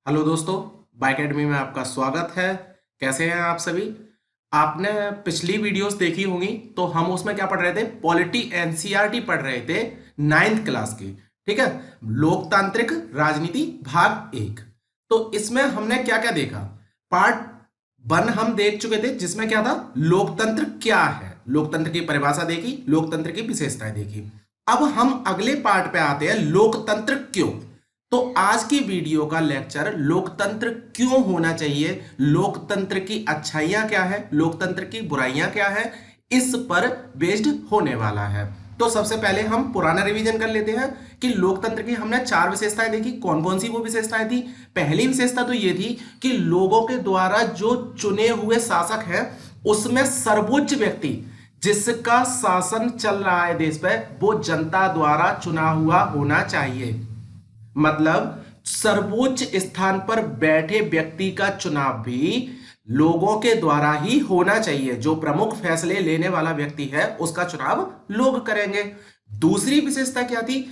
Hello दोस्तों, bye academy में आपका स्वागत है। कैसे हैं आप सभी? आपने पिछली वीडियोस देखी होंगी तो हम उसमें क्या पढ़ रहे थे? पॉलिटी एनसीईआरटी पढ़ रहे थे, नाइन्थ क्लास की। ठीक है, लोकतांत्रिक राजनीति भाग एक। तो इसमें हमने क्या क्या देखा? पार्ट वन हम देख चुके थे जिसमें क्या था, लोकतंत्र क्या है, लोकतंत्र की परिभाषा देखी, लोकतंत्र की विशेषताएं देखी। अब हम अगले पार्ट पे आते हैं, लोकतंत्र क्यों। तो आज की वीडियो का लेक्चर लोकतंत्र क्यों होना चाहिए, लोकतंत्र की अच्छाइयां क्या है, लोकतंत्र की बुराइयां क्या है, इस पर बेस्ड होने वाला है। तो सबसे पहले हम पुराना रिवीजन कर लेते हैं कि लोकतंत्र की हमने चार विशेषताएं देखी। कौन कौन सी वो विशेषताएं थी? पहली विशेषता तो ये थी कि लोगों के द्वारा जो चुने हुए शासक हैं उसमें सर्वोच्च व्यक्ति जिसका शासन चल रहा है देश पे, वो जनता द्वारा चुना हुआ होना चाहिए। मतलब सर्वोच्च स्थान पर बैठे व्यक्ति का चुनाव भी लोगों के द्वारा ही होना चाहिए। जो प्रमुख फैसले लेने वाला व्यक्ति है उसका चुनाव लोग करेंगे। दूसरी विशेषता क्या थी?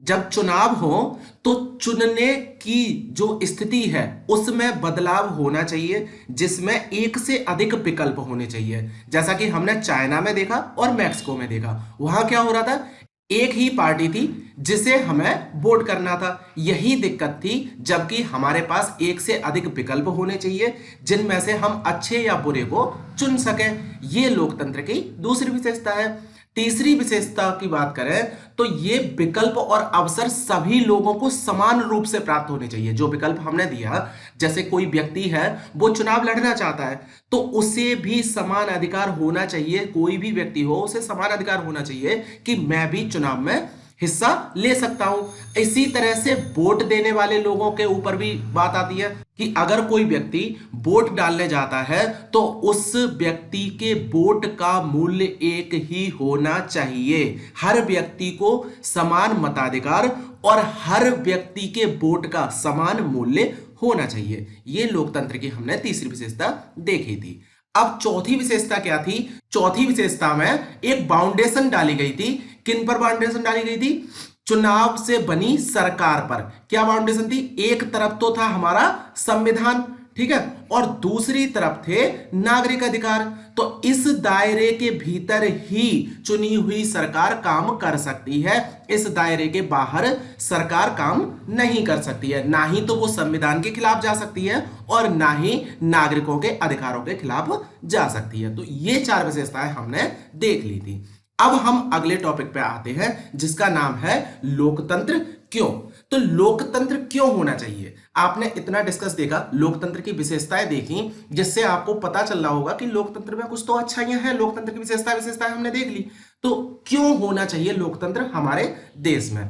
जब चुनाव हो तो चुनने की जो स्थिति है उसमें बदलाव होना चाहिए, जिसमें एक से अधिक विकल्प होने चाहिए। जैसा कि हमने चाइना में देखा और मैक्सिको में देखा, वहां क्या हो रहा था, एक ही पार्टी थी जिसे हमें वोट करना था। यही दिक्कत थी, जबकि हमारे पास एक से अधिक विकल्प होने चाहिए जिनमें से हम अच्छे या बुरे को चुन सकें। यह लोकतंत्र की दूसरी विशेषता है। तीसरी विशेषता की बात करें तो ये विकल्प और अवसर सभी लोगों को समान रूप से प्राप्त होने चाहिए। जो विकल्प हमने दिया, जैसे कोई व्यक्ति है वो चुनाव लड़ना चाहता है तो उसे भी समान अधिकार होना चाहिए। कोई भी व्यक्ति हो उसे समान अधिकार होना चाहिए कि मैं भी चुनाव में हिस्सा ले सकता हूं। इसी तरह से वोट देने वाले लोगों के ऊपर भी बात आती है कि अगर कोई व्यक्ति वोट डालने जाता है तो उस व्यक्ति के वोट का मूल्य एक ही होना चाहिए। हर व्यक्ति को समान मताधिकार और हर व्यक्ति के वोट का समान मूल्य होना चाहिए। यह लोकतंत्र की हमने तीसरी विशेषता देखी थी। अब चौथी विशेषता क्या थी? चौथी विशेषता में एक बाउंडेशन डाली गई थी। किन पर बाउंडेशन डाली गई थी? चुनाव से बनी सरकार पर। क्या बाउंडेशन थी? एक तरफ तो था हमारा संविधान, ठीक है, और दूसरी तरफ थे नागरिक अधिकार। तो इस दायरे के भीतर ही चुनी हुई सरकार काम कर सकती है। इस दायरे के बाहर सरकार काम नहीं कर सकती है। ना ही तो वो संविधान के खिलाफ जा सकती है और ना ही नागरिकों के अधिकारों के खिलाफ जा सकती है। तो ये चार विशेषताएं हमने देख ली थी। अब हम अगले टॉपिक पे आते हैं जिसका नाम है लोकतंत्र क्यों। तो लोकतंत्र क्यों होना चाहिए? आपने इतना डिस्कस देखा, लोकतंत्र की विशेषताएं देखी, जिससे आपको पता चल रहा होगा कि लोकतंत्र में कुछ तो अच्छाइयां हैं। लोकतंत्र की विशेषताएं हमने देख ली, तो क्यों होना चाहिए लोकतंत्र हमारे देश में।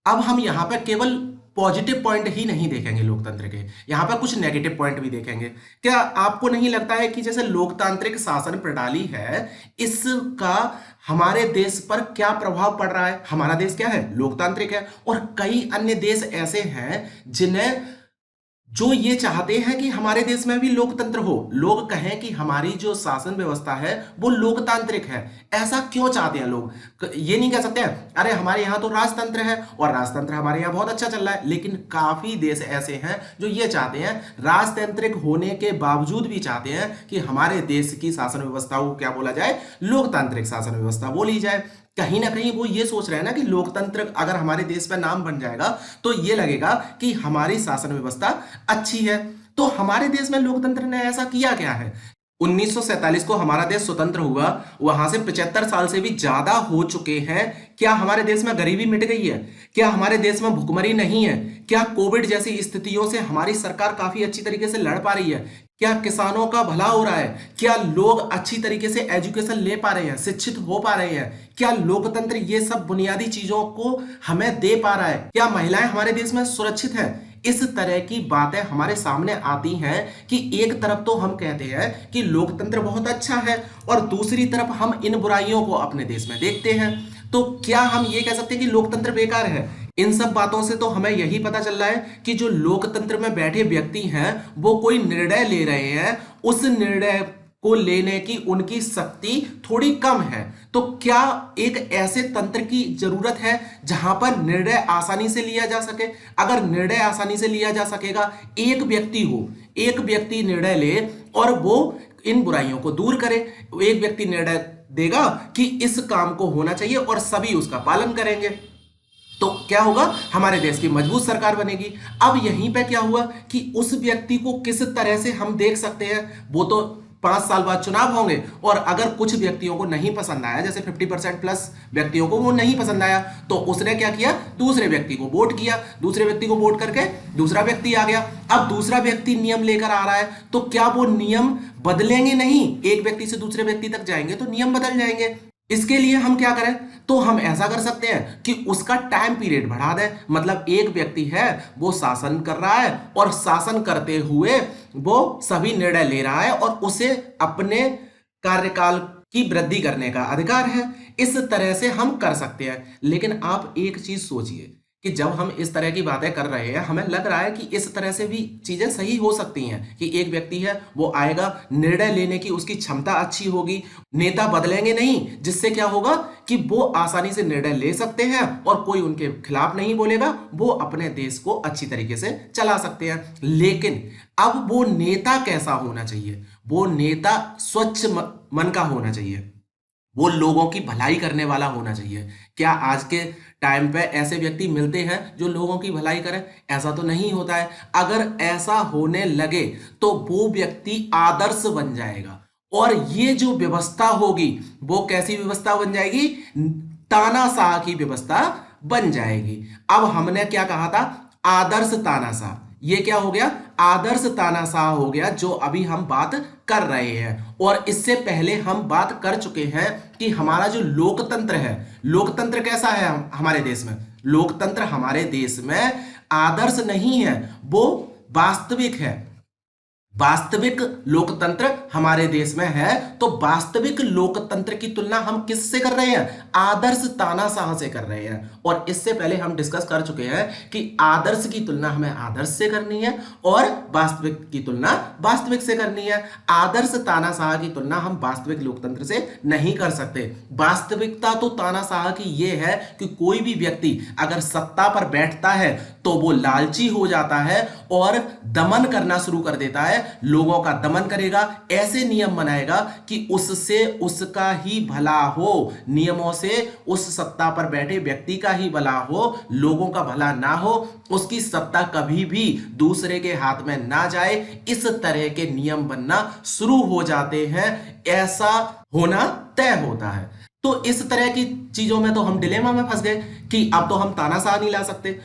अब हम यहां पर केवल पॉजिटिव पॉइंट ही नहीं देखेंगे लोकतंत्र के, यहां पर कुछ नेगेटिव पॉइंट भी देखेंगे। क्या आपको नहीं लगता है कि जैसे लोकतांत्रिक शासन प्रणाली है, इसका हमारे देश पर क्या प्रभाव पड़ रहा है? हमारा देश क्या है? लोकतांत्रिक है। और कई अन्य देश ऐसे हैं जिन्हें जो ये चाहते हैं कि हमारे देश में भी लोकतंत्र हो, लोग कहें कि हमारी जो शासन व्यवस्था है वो लोकतांत्रिक है। ऐसा क्यों चाहते हैं लोग? ये नहीं कह सकते हैं अरे हमारे यहाँ तो राजतंत्र है और राजतंत्र हमारे यहाँ बहुत अच्छा चल रहा है। लेकिन काफी देश ऐसे हैं जो ये चाहते हैं, राजतांत्रिक होने के बावजूद भी चाहते हैं कि हमारे देश की शासन व्यवस्था को क्या बोला जाए, लोकतांत्रिक शासन व्यवस्था बोली जाए। कहीं ना कहीं वो ये सोच रहे हैं ना कि लोकतंत्र अगर हमारे देश पर नाम बन जाएगा तो ये लगेगा कि हमारी शासन व्यवस्था अच्छी है। तो हमारे देश में लोकतंत्र ने ऐसा किया क्या है? 1947 को हमारा देश स्वतंत्र हुआ, वहां से 75 साल से भी ज्यादा हो चुके हैं। क्या हमारे देश में गरीबी मिट गई है? क्या हमारे देश में भुखमरी नहीं है? क्या कोविड जैसी स्थितियों से हमारी सरकार काफी अच्छी तरीके से लड़ पा रही है? क्या किसानों का भला हो रहा है? क्या लोग अच्छी तरीके से एजुकेशन ले पा रहे हैं, शिक्षित हो पा रहे हैं? क्या लोकतंत्र ये सब बुनियादी चीजों को हमें दे पा रहा है? क्या महिलाएं हमारे देश में सुरक्षित हैं? इस तरह की बातें हमारे सामने आती हैं कि एक तरफ तो हम कहते हैं कि लोकतंत्र बहुत अच्छा है और दूसरी तरफ हम इन बुराइयों को अपने देश में देखते हैं। तो क्या हम ये कह सकते हैं कि लोकतंत्र बेकार है? इन सब बातों से तो हमें यही पता चल रहा है कि जो लोकतंत्र में बैठे व्यक्ति हैं वो कोई निर्णय ले रहे हैं, उस निर्णय को लेने की उनकी शक्ति थोड़ी कम है। तो क्या एक ऐसे तंत्र की जरूरत है जहां पर निर्णय आसानी से लिया जा सके? अगर निर्णय आसानी से लिया जा सकेगा, एक व्यक्ति हो, एक व्यक्ति निर्णय ले और वो इन बुराइयों को दूर करे, एक व्यक्ति निर्णय देगा कि इस काम को होना चाहिए और सभी उसका पालन करेंगे, तो क्या होगा? हमारे देश की मजबूत सरकार बनेगी। अब यहीं पे क्या हुआ कि उस व्यक्ति को किस तरह से हम देख सकते हैं? वो तो 5 साल बाद चुनाव होंगे और अगर कुछ व्यक्तियों को नहीं पसंद आया, जैसे 50% प्लस व्यक्तियों को वो नहीं पसंद आया, तो उसने क्या किया? दूसरे व्यक्ति को वोट किया, दूसरे व्यक्ति को वोट करके दूसरा व्यक्ति आ गया। अब दूसरा व्यक्ति नियम लेकर आ रहा है, तो क्या वो नियम बदलेंगे? नहीं, एक व्यक्ति से दूसरे व्यक्ति तक जाएंगे तो नियम बदल जाएंगे। इसके लिए हम क्या करें? तो हम ऐसा कर सकते हैं कि उसका टाइम पीरियड बढ़ा दें। मतलब एक व्यक्ति है, वो शासन कर रहा है और शासन करते हुए वो सभी निर्णय ले रहा है और उसे अपने कार्यकाल की वृद्धि करने का अधिकार है। इस तरह से हम कर सकते हैं। लेकिन आप एक चीज सोचिए कि जब हम इस तरह की बातें कर रहे हैं, हमें लग रहा है कि इस तरह से भी चीजें सही हो सकती हैं कि एक व्यक्ति है, वो आएगा, निर्णय लेने की उसकी क्षमता अच्छी होगी, नेता बदलेंगे नहीं, जिससे क्या होगा कि वो आसानी से निर्णय ले सकते हैं और कोई उनके खिलाफ नहीं बोलेगा, वो अपने देश को अच्छी तरीके से चला सकते हैं। लेकिन अब वो नेता कैसा होना चाहिए? वो नेता स्वच्छ मन का होना चाहिए, वो लोगों की भलाई करने वाला होना चाहिए। क्या आज के टाइम पे ऐसे व्यक्ति मिलते हैं जो लोगों की भलाई करें? ऐसा तो नहीं होता है। अगर ऐसा होने लगे तो वो व्यक्ति आदर्श बन जाएगा और ये जो व्यवस्था होगी वो कैसी व्यवस्था बन जाएगी? तानाशाह की व्यवस्था बन जाएगी। अब हमने क्या कहा था? आदर्श तानाशाह। ये क्या हो गया? आदर्श तानाशाह हो गया, जो अभी हम बात कर रहे हैं। और इससे पहले हम बात कर चुके हैं कि हमारा जो लोकतंत्र है, लोकतंत्र कैसा है हमारे देश में? लोकतंत्र हमारे देश में आदर्श नहीं है, वो वास्तविक है। वास्तविक लोकतंत्र हमारे देश में है। तो वास्तविक लोकतंत्र की तुलना हम किससे कर रहे हैं? आदर्श तानाशाह से कर रहे हैं। और इससे पहले हम डिस्कस कर चुके हैं कि आदर्श की तुलना हमें आदर्श से करनी है और वास्तविक की तुलना वास्तविक से करनी है। आदर्श तानाशाह की तुलना हम वास्तविक लोकतंत्र से नहीं कर सकते। वास्तविकता तो तानाशाह की यह है कि कोई भी व्यक्ति अगर सत्ता पर बैठता है तो वो लालची हो जाता है और दमन करना शुरू कर देता है, लोगों का दमन करेगा, ऐसे नियम बनाएगा कि उससे उसका ही भला हो, नियमों से उस सत्ता पर बैठे व्यक्ति का ही भला हो, लोगों का भला ना हो, उसकी सत्ता कभी भी दूसरे के हाथ में ना जाए। इस तरह के नियम बनना शुरू हो जाते हैं, ऐसा होना तय होता है। तो इस तरह की चीजों में तो हम डिलेमा में फंस गए कि अब तो हम तानाशाह नहीं ला सकते।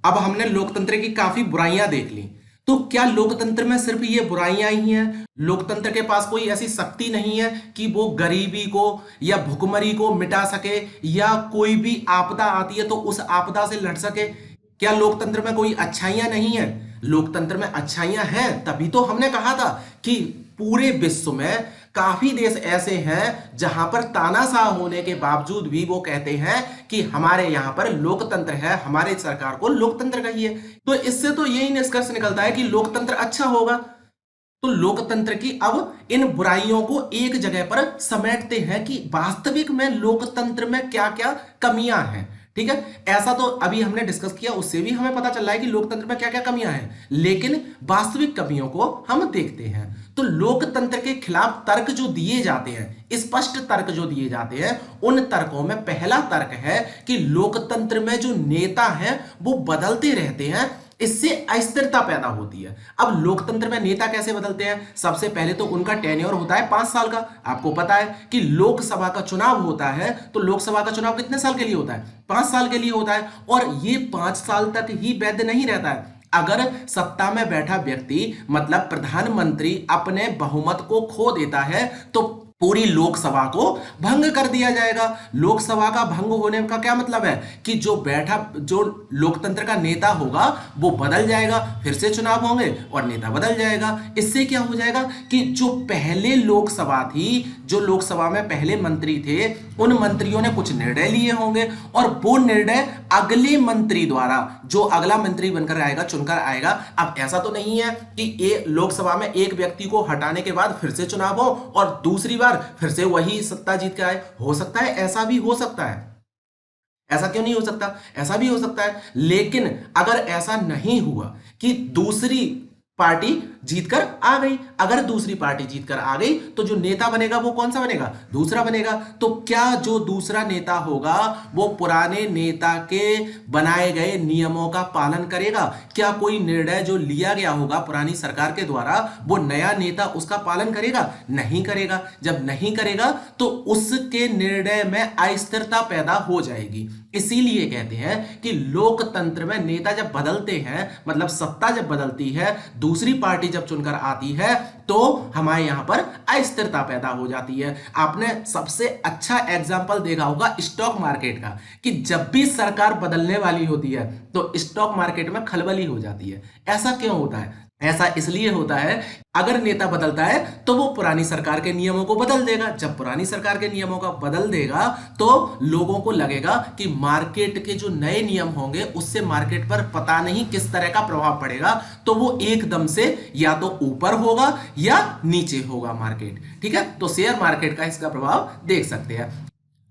अब हमने लोकतंत्र की काफी बुराइयां देख ली, तो क्या लोकतंत्र में सिर्फ ये बुराइयां ही हैं? लोकतंत्र के पास कोई ऐसी शक्ति नहीं है कि वो गरीबी को या भुखमरी को मिटा सके, या कोई भी आपदा आती है तो उस आपदा से लड़ सके? क्या लोकतंत्र में कोई अच्छाइयां नहीं है? लोकतंत्र में अच्छाइयां हैं, तभी तो हमने कहा था कि पूरे विश्व में काफी देश ऐसे हैं जहां पर तानाशाह होने के बावजूद भी वो कहते हैं कि हमारे यहां पर लोकतंत्र है, हमारे सरकार को लोकतंत्र कहिए। तो इससे तो यही निष्कर्ष निकलता है कि लोकतंत्र अच्छा होगा। तो लोकतंत्र की अब इन बुराइयों को एक जगह पर समेटते हैं कि वास्तविक में लोकतंत्र में क्या क्या कमियां हैं। ठीक है, ऐसा तो अभी हमने डिस्कस किया, उससे भी हमें पता चल रहा है कि लोकतंत्र में क्या क्या कमियां हैं, लेकिन वास्तविक कमियों को हम देखते हैं। तो लोकतंत्र के खिलाफ तर्क जो दिए जाते हैं, स्पष्ट तर्क जो दिए जाते हैं, उन तर्कों में पहला तर्क है कि लोकतंत्र में जो नेता हैं वो बदलते रहते हैं, इससे अस्थिरता पैदा होती है। अब लोकतंत्र में नेता कैसे बदलते हैं? सबसे पहले तो उनका टेन्योर होता है 5 साल का। आपको पता है कि लोकसभा का चुनाव होता है, तो लोकसभा का चुनाव कितने साल के लिए होता है? 5 साल के लिए होता है। और ये 5 साल तक ही वैध नहीं रहता है। अगर सत्ता में बैठा व्यक्ति, मतलब प्रधानमंत्री, अपने बहुमत को खो देता है तो पूरी लोकसभा को भंग कर दिया जाएगा। लोकसभा का भंग होने का क्या मतलब है कि जो लोकतंत्र का नेता होगा वो बदल जाएगा, फिर से चुनाव होंगे और नेता बदल जाएगा। इससे क्या हो जाएगा कि जो पहले लोकसभा थी, जो लोकसभा में पहले मंत्री थे, उन मंत्रियों ने कुछ निर्णय लिए होंगे और वो निर्णय अगले मंत्री द्वारा, जो अगला मंत्री बनकर आएगा, चुनकर आएगा। अब ऐसा तो नहीं है कि लोकसभा में एक व्यक्ति को हटाने के बाद फिर से चुनाव हो और दूसरी बार फिर से वही सत्ता जीत के आए। हो सकता है, ऐसा भी हो सकता है। ऐसा क्यों नहीं हो सकता? ऐसा भी हो सकता है। लेकिन अगर ऐसा नहीं हुआ कि दूसरी पार्टी जीतकर आ गई, अगर दूसरी पार्टी जीतकर आ गई तो जो नेता बनेगा वो कौन सा बनेगा? दूसरा बनेगा। तो क्या जो दूसरा नेता होगा वो पुराने नेता के बनाए गए नियमों का पालन करेगा? क्या कोई निर्णय जो लिया गया होगा पुरानी सरकार के द्वारा वो नया नेता उसका पालन करेगा? नहीं करेगा। जब नहीं करेगा तो उसके निर्णय में अस्थिरता पैदा हो जाएगी। इसीलिए कहते हैं कि लोकतंत्र में नेता जब बदलते हैं, मतलब सत्ता जब बदलती है, दूसरी पार्टी जब चुनकर आती है, तो हमारे यहां पर अस्थिरता पैदा हो जाती है। आपने सबसे अच्छा एग्जांपल देखा होगा स्टॉक मार्केट का, कि जब भी सरकार बदलने वाली होती है तो स्टॉक मार्केट में खलबली हो जाती है। ऐसा क्यों होता है? ऐसा इसलिए होता है, अगर नेता बदलता है तो वो पुरानी सरकार के नियमों को बदल देगा। जब पुरानी सरकार के नियमों का बदल देगा तो लोगों को लगेगा कि मार्केट के जो नए नियम होंगे उससे मार्केट पर पता नहीं किस तरह का प्रभाव पड़ेगा, तो वो एकदम से या तो ऊपर होगा या नीचे होगा मार्केट। ठीक है, तो शेयर मार्केट का इसका प्रभाव देख सकते हैं।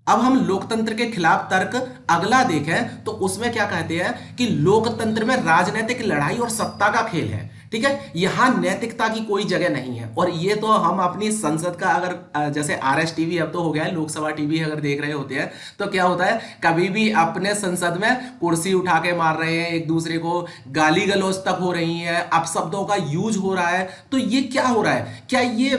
अब हम लोकतंत्र के खिलाफ तर्क अगला देखें तो उसमें क्या कहते हैं कि लोकतंत्र में राजनीतिक लड़ाई और सत्ता का खेल है। ठीक है, यहां नैतिकता की कोई जगह नहीं है। और ये तो हम अपनी संसद का, अगर जैसे आरएस टीवी अब तो हो गया है, लोकसभा टीवी अगर देख रहे होते हैं तो क्या होता है, कभी भी अपने संसद में कुर्सी उठा के मार रहे हैं, एक दूसरे को गाली गलौज तक हो रही है, अपशब्दों का यूज हो रहा है। तो ये क्या हो रहा है? क्या ये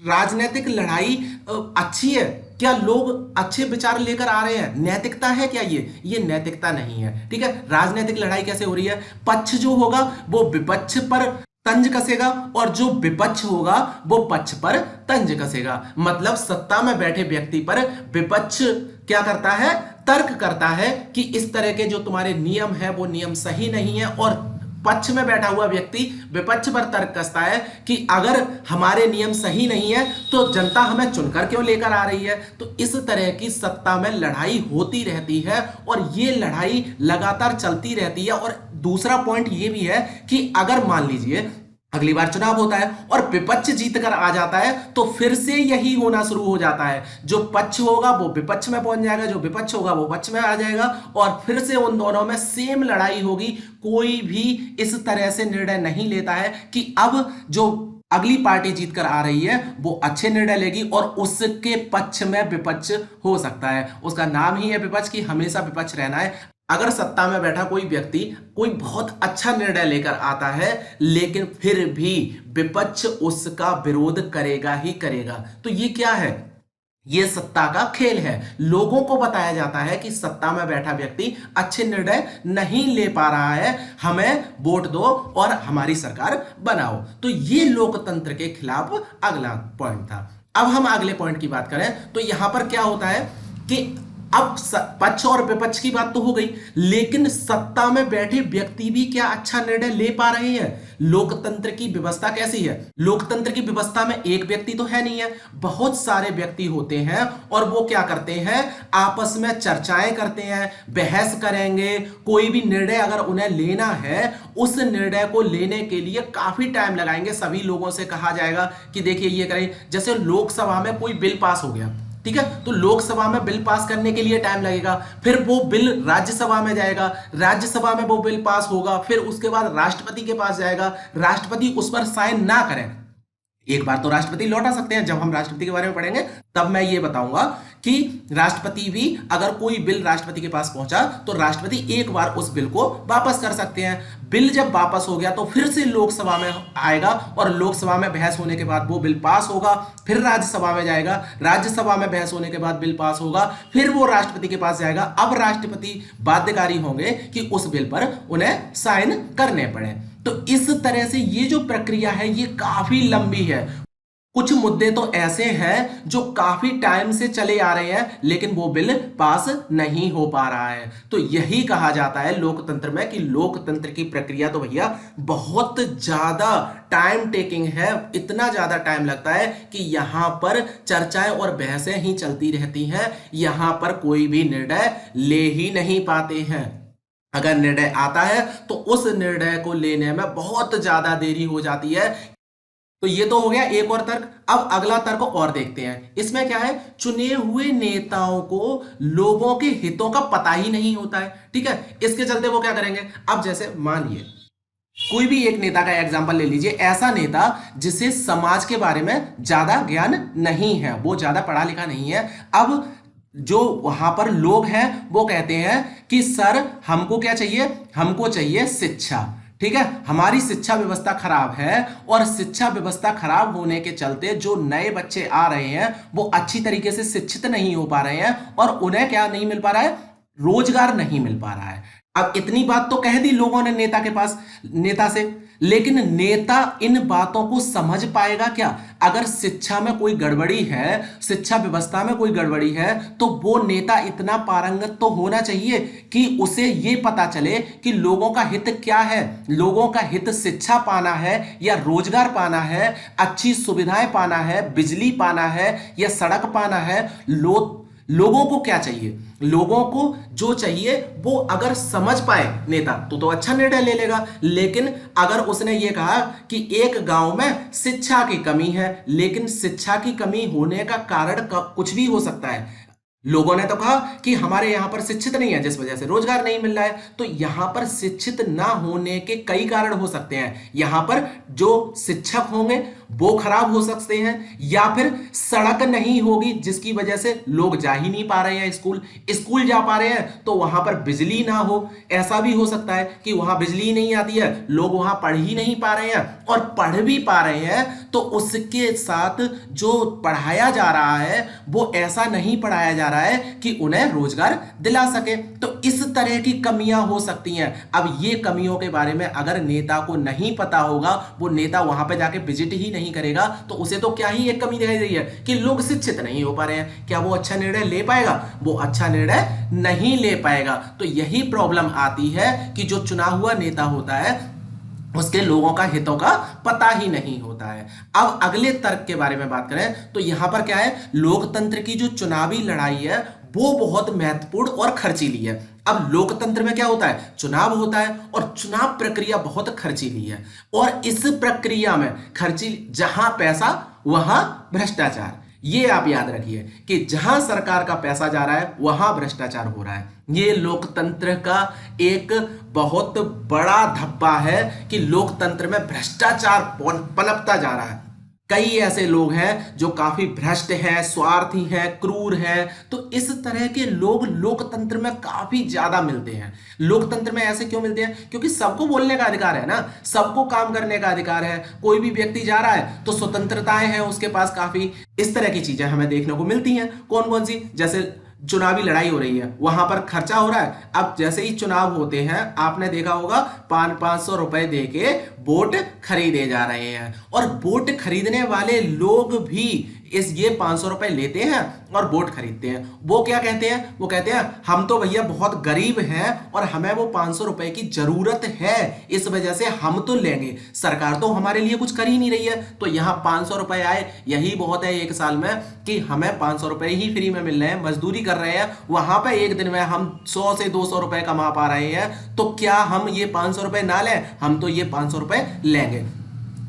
राजनीतिक लड़ाई अच्छी है? क्या लोग अच्छे विचार लेकर आ रहे हैं? नैतिकता है क्या ये नैतिकता नहीं है। ठीक है, राजनीतिक लड़ाई कैसे हो रही है? पक्ष जो होगा वो विपक्ष पर तंज कसेगा और जो विपक्ष होगा वो पक्ष पर तंज कसेगा। मतलब सत्ता में बैठे व्यक्ति पर विपक्ष क्या करता है? तर्क करता है कि इस तरह के जो तुम्हारे नियम है वो नियम सही नहीं है, और पक्ष में बैठा हुआ व्यक्ति विपक्ष पर तर्क कसता है कि अगर हमारे नियम सही नहीं है तो जनता हमें चुनकर क्यों लेकर आ रही है। तो इस तरह की सत्ता में लड़ाई होती रहती है और ये लड़ाई लगातार चलती रहती है। और दूसरा पॉइंट ये भी है कि अगर मान लीजिए अगली बार चुनाव होता है और विपक्ष जीत कर आ जाता है तो फिर से यही होना शुरू हो जाता है, जो पक्ष होगा वो विपक्ष में पहुंच जाएगा, जो विपक्ष होगा वो पक्ष में आ जाएगा और फिर से उन दोनों में सेम लड़ाई होगी। कोई भी इस तरह से निर्णय नहीं लेता है कि अब जो अगली पार्टी जीतकर आ रही है वो अच्छे निर्णय लेगी और उसके पक्ष में विपक्ष हो सकता है। उसका नाम ही है विपक्ष, कि हमेशा विपक्ष रहना है। अगर सत्ता में बैठा कोई व्यक्ति कोई बहुत अच्छा निर्णय लेकर आता है लेकिन फिर भी विपक्ष उसका विरोध करेगा ही करेगा, तो ये क्या है? ये सत्ता का खेल है। लोगों को बताया जाता है कि सत्ता में बैठा व्यक्ति अच्छे निर्णय नहीं ले पा रहा है, हमें वोट दो और हमारी सरकार बनाओ। तो ये लोकतंत्र के खिलाफ अगला पॉइंट था। अब हम अगले पॉइंट की बात करें तो यहां पर क्या होता है कि अब पक्ष और विपक्ष की बात तो हो गई, लेकिन सत्ता में बैठे व्यक्ति भी क्या अच्छा निर्णय ले पा रहे हैं? लोकतंत्र की व्यवस्था कैसी है? लोकतंत्र की व्यवस्था में एक व्यक्ति तो है नहीं है, बहुत सारे व्यक्ति होते हैं और वो क्या करते हैं? आपस में चर्चाएं करते हैं, बहस करेंगे। कोई भी निर्णय अगर उन्हें लेना है, उस निर्णय को लेने के लिए काफी टाइम लगाएंगे। सभी लोगों से कहा जाएगा कि देखिए ये करें। जैसे लोकसभा में कोई बिल पास हो गया, ठीक है, तो लोकसभा में बिल पास करने के लिए टाइम लगेगा, फिर वो बिल राज्यसभा में जाएगा, राज्यसभा में वो बिल पास होगा, फिर उसके बाद राष्ट्रपति के पास जाएगा, राष्ट्रपति उस पर साइन ना करें। एक बार तो राष्ट्रपति लौटा सकते हैं, जब हम राष्ट्रपति के बारे में पढ़ेंगे तब मैं ये बताऊंगा कि राष्ट्रपति भी, अगर कोई बिल राष्ट्रपति के पास पहुंचा तो राष्ट्रपति एक बार उस बिल को वापस कर सकते हैं। बिल जब वापस हो गया तो फिर से लोकसभा में आएगा और लोकसभा में बहस होने के बाद वो बिल पास होगा, फिर राज्यसभा में जाएगा, राज्यसभा में बहस होने के बाद बिल पास होगा, फिर वो राष्ट्रपति के पास जाएगा। अब राष्ट्रपति बाध्यकारी होंगे कि उस बिल पर उन्हें साइन करने पड़े। तो इस तरह से ये जो प्रक्रिया है ये काफी लंबी है। कुछ मुद्दे तो ऐसे हैं जो काफी टाइम से चले आ रहे हैं लेकिन वो बिल पास नहीं हो पा रहा है। तो यही कहा जाता है लोकतंत्र में कि लोकतंत्र की प्रक्रिया तो भैया बहुत ज्यादा टाइम टेकिंग है। इतना ज्यादा टाइम लगता है कि यहां पर चर्चाएं और बहसें ही चलती रहती हैं, यहां पर कोई भी निर्णय ले ही नहीं पाते हैं। अगर निर्णय आता है तो उस निर्णय को लेने में बहुत ज्यादा देरी हो जाती है। तो ये तो हो गया एक और तर्क। अब अगला तर्क और देखते हैं। इसमें क्या है, चुने हुए नेताओं को लोगों के हितों का पता ही नहीं होता है। ठीक है, इसके चलते वो क्या करेंगे, अब जैसे मानिए कोई भी एक नेता का एग्जांपल ले लीजिए, ऐसा नेता जिसे समाज के बारे में ज्यादा ज्ञान नहीं है, वो ज्यादा पढ़ा लिखा नहीं है। अब जो वहां पर लोग हैं वो कहते हैं कि सर हमको क्या चाहिए, हमको चाहिए शिक्षा। ठीक है, हमारी शिक्षा व्यवस्था खराब है और शिक्षा व्यवस्था खराब होने के चलते जो नए बच्चे आ रहे हैं वो अच्छी तरीके से शिक्षित नहीं हो पा रहे हैं और उन्हें क्या नहीं मिल पा रहा है, रोजगार नहीं मिल पा रहा है। अब इतनी बात तो कह दी लोगों ने नेता के पास, नेता से, लेकिन नेता इन बातों को समझ पाएगा क्या? अगर शिक्षा में कोई गड़बड़ी है, शिक्षा व्यवस्था में कोई गड़बड़ी है, तो वो नेता इतना पारंगत तो होना चाहिए कि उसे ये पता चले कि लोगों का हित क्या है। लोगों का हित शिक्षा पाना है या रोजगार पाना है, अच्छी सुविधाएं पाना है, बिजली पाना है या सड़क पाना है। लोगों को क्या चाहिए, लोगों को जो चाहिए वो अगर समझ पाए नेता तो अच्छा निर्णय ले लेगा। लेकिन अगर उसने ये कहा कि एक गांव में शिक्षा की कमी है, लेकिन शिक्षा की कमी होने का कारण कुछ भी हो सकता है। लोगों ने तो कहा कि हमारे यहां पर शिक्षित नहीं है जिस वजह से रोजगार नहीं मिल रहा है। तो यहां पर शिक्षित ना होने के कई कारण हो सकते हैं। यहां पर जो शिक्षक होंगे वो खराब हो सकते हैं, या फिर सड़क नहीं होगी जिसकी वजह से लोग जा ही नहीं पा रहे हैं स्कूल, स्कूल जा पा रहे हैं तो वहां पर बिजली ना हो। ऐसा भी हो सकता है कि वहां बिजली नहीं आती है, लोग वहां पढ़ ही नहीं पा रहे हैं, और पढ़ भी पा रहे हैं तो उसके साथ जो पढ़ाया जा रहा है वो ऐसा नहीं पढ़ाया जा रहा है कि उन्हें रोजगार दिला सके। तो इस तरह की कमियां हो सकती हैं। अब ये कमियों के बारे में अगर नेता को नहीं पता होगा, वो नेता वहां पे जाके विजिट ही नहीं करेगा, तो उसे तो क्या ही एक कमी दिखाई दे रही है कि लोग शिक्षित नहीं हो पा रहे हैं। क्या वो अच्छा निर्णय ले पाएगा? वो अच्छा निर्णय नहीं ले पाएगा। तो यही प्रॉब्लम आती है कि जो चुना हुआ नेता होता है उसके लोगों का हितों का पता ही नहीं होता है। अब अगले तर्क के बारे में बात करें तो यहां पर क्या है, लोकतंत्र की जो चुनावी लड़ाई है वो बहुत महत्वपूर्ण और खर्चीली है। अब लोकतंत्र में क्या होता है, चुनाव होता है और चुनाव प्रक्रिया बहुत खर्चीली है। और इस प्रक्रिया में खर्चीली, जहां पैसा वहां भ्रष्टाचार। ये आप याद रखिए कि जहां सरकार का पैसा जा रहा है वहां भ्रष्टाचार हो रहा है। ये लोकतंत्र का एक बहुत बड़ा धब्बा है कि लोकतंत्र में भ्रष्टाचार पनपता जा रहा है। कई ऐसे लोग हैं जो काफी भ्रष्ट हैं, स्वार्थी हैं, क्रूर हैं। तो इस तरह के लोग लोकतंत्र में काफी ज्यादा मिलते हैं। लोकतंत्र में ऐसे क्यों मिलते हैं? क्योंकि सबको बोलने का अधिकार है ना, सबको काम करने का अधिकार है। कोई भी व्यक्ति जा रहा है तो स्वतंत्रताएं हैं उसके पास काफी। इस तरह की चीजें हमें देखने को मिलती हैं। कौन कौन सी? जैसे चुनावी लड़ाई हो रही है, वहां पर खर्चा हो रहा है। अब जैसे ही चुनाव होते हैं आपने देखा होगा 500 रुपए देके वोट खरीदे जा रहे हैं, और वोट खरीदने वाले लोग भी ये 500 रुपए लेते हैं और वोट खरीदते हैं। वो क्या कहते हैं? वो कहते हैं हम तो भैया बहुत गरीब हैं और हमें वो 500 रुपए की जरूरत है, इस वजह से हम तो लेंगे, सरकार तो हमारे लिए कुछ कर ही नहीं रही है। तो यहाँ 500 रुपए आए, यही बहुत है एक साल में कि हमें 500 रुपए ही फ्री में मिल रहे हैं, मजदूरी कर रहे हैं, वहां पर एक दिन में हम 100 से 200 रुपए कमा पा रहे हैं। तो क्या हम ये 500 रुपए ना लें? हम तो ये 500 रुपए लेंगे।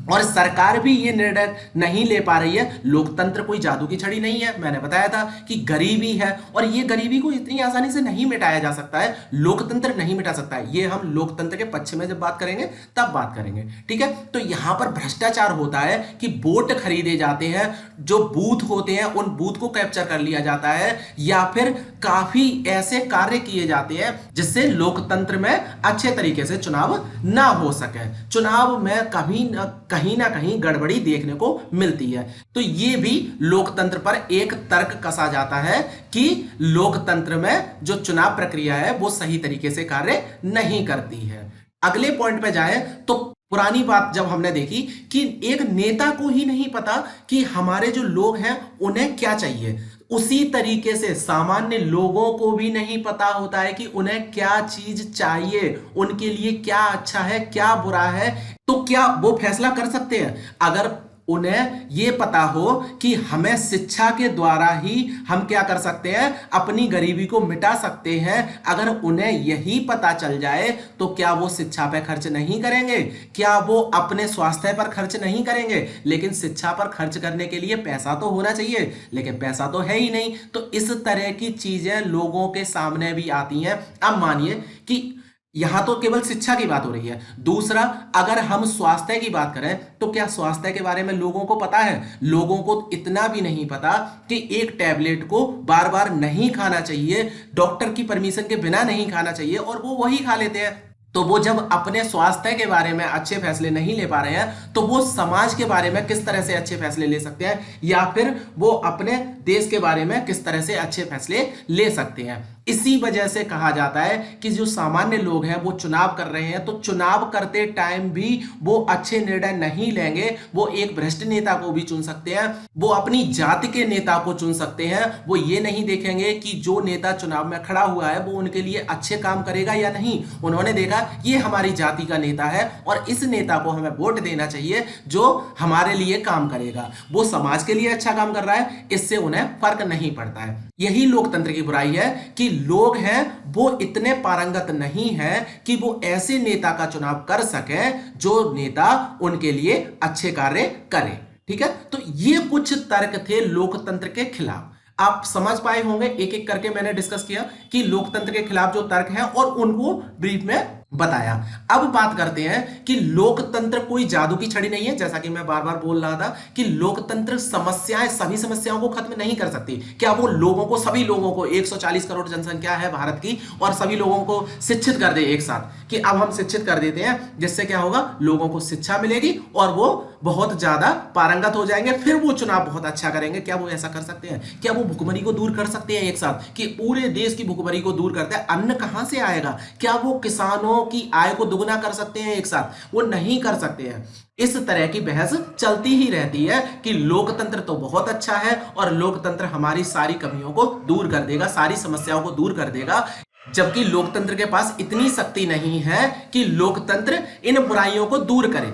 और सरकार भी ये निर्णय नहीं ले पा रही है। लोकतंत्र कोई जादू की छड़ी नहीं है, मैंने बताया था कि गरीबी है, और ये गरीबी को इतनी आसानी से नहीं मिटाया जा सकता है, लोकतंत्र नहीं मिटा सकता है। ये हम लोकतंत्र के पक्ष में जब बात करेंगे तब बात करेंगे, ठीक है। तो यहां पर भ्रष्टाचार होता है कि वोट खरीदे जाते हैं, जो बूथ होते हैं उन बूथ को कैप्चर कर लिया जाता है, या फिर काफी ऐसे कार्य किए जाते हैं जिससे लोकतंत्र में अच्छे तरीके से चुनाव ना हो सके। चुनाव में कहीं ना कहीं गड़बड़ी देखने को मिलती है। तो ये भी लोकतंत्र पर एक तर्क कसा जाता है कि लोकतंत्र में जो चुनाव प्रक्रिया है वो सही तरीके से कार्य नहीं करती है। अगले पॉइंट पे जाएं तो पुरानी बात जब हमने देखी कि एक नेता को ही नहीं पता कि हमारे जो लोग हैं उन्हें क्या चाहिए, उसी तरीके से सामान्य लोगों को भी नहीं पता होता है कि उन्हें क्या चीज चाहिए, उनके लिए क्या अच्छा है क्या बुरा है। तो क्या वो फैसला कर सकते हैं? अगर उन्हें ये पता हो कि हमें शिक्षा के द्वारा ही हम क्या कर सकते हैं, अपनी गरीबी को मिटा सकते हैं, अगर उन्हें यही पता चल जाए तो क्या वो शिक्षा पर खर्च नहीं करेंगे? क्या वो अपने स्वास्थ्य पर खर्च नहीं करेंगे? लेकिन शिक्षा पर खर्च करने के लिए पैसा तो होना चाहिए, लेकिन पैसा तो है ही नहीं। तो इस तरह की चीजें लोगों के सामने भी आती हैं। अब मानिए कि यहां तो केवल शिक्षा की बात हो रही है, दूसरा अगर हम स्वास्थ्य की बात करें तो क्या स्वास्थ्य के बारे में लोगों को पता है? लोगों को इतना भी नहीं पता कि एक टैबलेट को बार बार नहीं खाना चाहिए, डॉक्टर की परमिशन के बिना नहीं खाना चाहिए, और वो वही खा लेते हैं। तो वो जब अपने स्वास्थ्य के बारे में अच्छे फैसले नहीं ले पा रहे हैं तो वो समाज के बारे में किस तरह से अच्छे फैसले ले सकते हैं, या फिर वो अपने देश के बारे में किस तरह से अच्छे फैसले ले सकते हैं? इसी वजह से कहा जाता है कि जो सामान्य लोग हैं वो चुनाव कर रहे हैं तो चुनाव करते टाइम भी वो अच्छे निर्णय नहीं लेंगे। वो एक भ्रष्ट नेता को भी चुन सकते हैं, वो अपनी जाति के नेता को चुन सकते हैं। वो ये नहीं देखेंगे कि जो नेता चुनाव में खड़ा हुआ है वो उनके लिए अच्छे काम करेगा या नहीं। उन्होंने देखा ये हमारी जाति का नेता है और इस नेता को हमें वोट देना चाहिए जो हमारे लिए काम करेगा, वो समाज के लिए अच्छा काम कर रहा है, इससे उन्हें फर्क नहीं पड़ता है। यही लोकतंत्र की बुराई है कि लोग हैं वो इतने पारंगत नहीं हैं कि वो ऐसे नेता का चुनाव कर सके जो नेता उनके लिए अच्छे कार्य करे। ठीक है, तो ये कुछ तर्क थे लोकतंत्र के खिलाफ। आप समझ पाए होंगे, एक एक करके मैंने डिस्कस किया कि लोकतंत्र के खिलाफ जो तर्क हैं और उनको ब्रीफ में बताया। अब बात करते हैं कि लोकतंत्र कोई जादू की छड़ी नहीं है। जैसा कि मैं बार बार बोल रहा था कि लोकतंत्र समस्याएं, सभी समस्याओं को खत्म नहीं कर सकती। क्या वो लोगों को, सभी लोगों को, 140 करोड़ जनसंख्या है भारत की, और सभी लोगों को शिक्षित कर दे एक साथ कि अब हम शिक्षित कर देते हैं, जिससे क्या होगा, लोगों को शिक्षा मिलेगी और वो बहुत ज्यादा पारंगत हो जाएंगे, फिर वो चुनाव बहुत अच्छा करेंगे? क्या वो ऐसा कर सकते हैं? क्या वो भुखमरी को दूर कर सकते हैं एक साथ कि पूरे देश की भुखमरी को दूर करते हैं? अन्न कहां से आएगा? क्या वो किसानों की आय को दुगना कर सकते हैं एक साथ? वो नहीं कर सकते हैं। इस तरह की बहस चलती ही रहती है कि लोकतंत्र तो बहुत अच्छा है और लोकतंत्र हमारी सारी कमियों को दूर कर देगा, सारी समस्याओं को दूर कर देगा, जबकि लोकतंत्र के पास इतनी शक्ति नहीं है कि लोकतंत्र इन बुराइयों को दूर करे।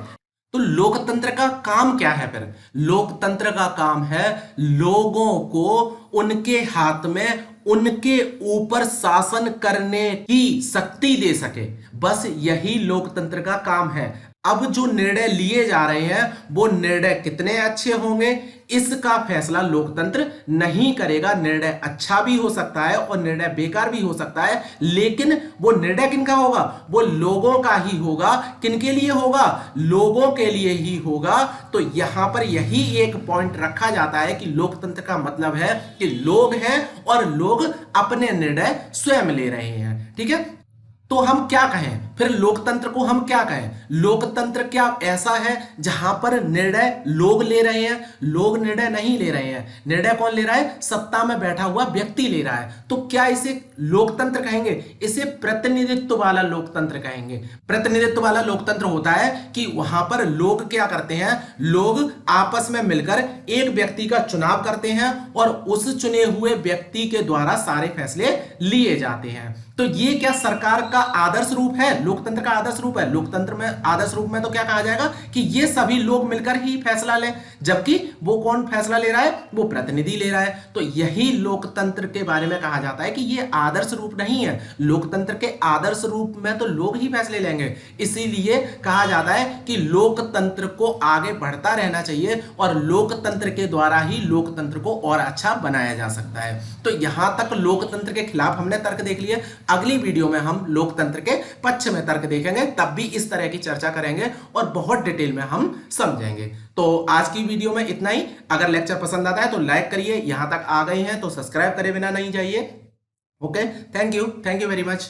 तो लोकतंत्र का काम क्या है फिर? लोकतंत्र का काम है लोगों को उनके हाथ में उनके ऊपर शासन करने की शक्ति दे सके, बस यही लोकतंत्र का काम है। अब जो निर्णय लिए जा रहे हैं वो निर्णय कितने अच्छे होंगे इसका फैसला लोकतंत्र नहीं करेगा। निर्णय अच्छा भी हो सकता है और निर्णय बेकार भी हो सकता है, लेकिन वो निर्णय किनका होगा? वो लोगों का ही होगा। किनके लिए होगा? लोगों के लिए ही होगा। तो यहां पर यही एक पॉइंट रखा जाता है कि लोकतंत्र का मतलब है कि लोग हैं और लोग अपने निर्णय स्वयं ले रहे हैं। ठीक है, तो हम क्या कहें फिर? लोकतंत्र को हम क्या कहें? लोकतंत्र क्या ऐसा है जहां पर निर्णय लोग ले रहे हैं? लोग निर्णय नहीं ले रहे हैं। निर्णय कौन ले रहा है? सत्ता में बैठा हुआ व्यक्ति ले रहा है। तो क्या इसे लोकतंत्र कहेंगे? इसे प्रतिनिधित्व वाला लोकतंत्र कहेंगे। प्रतिनिधित्व वाला लोकतंत्र होता है कि वहां पर लोग क्या करते हैं, लोग आपस में मिलकर एक व्यक्ति का चुनाव करते हैं और उस चुने हुए व्यक्ति के द्वारा सारे फैसले लिए जाते हैं। तो ये क्या सरकार का आदर्श रूप है? लोकतंत्र का आदर्श रूप है? लोकतंत्र में आदर्श रूप में तो क्या कहा जाएगा कि ये सभी लोग मिलकर ही फैसला लें, जबकि वो कौन फैसला ले रहा है? वो प्रतिनिधि ले रहा है। तो यही लोकतंत्र के बारे में कहा जाता है कि ये आदर्श रूप नहीं है। लोकतंत्र के आदर्श रूप में तो लोग ही फैसले लेंगे। इसीलिए कहा जाता है कि लोकतंत्र को आगे बढ़ता रहना चाहिए और लोकतंत्र के द्वारा ही लोकतंत्र को और अच्छा बनाया जा सकता है। तो यहां तक लोकतंत्र के खिलाफ हमने तर्क देख लिए। अगली वीडियो में हम लोकतंत्र के पक्ष में तर्क देखेंगे, तब भी इस तरह की चर्चा करेंगे और बहुत डिटेल में हम समझेंगे। तो आज की वीडियो में इतना ही। अगर लेक्चर पसंद आता है तो लाइक करिए, यहां तक आ गए हैं तो सब्सक्राइब करे बिना नहीं जाइए। Okay, thank you very much.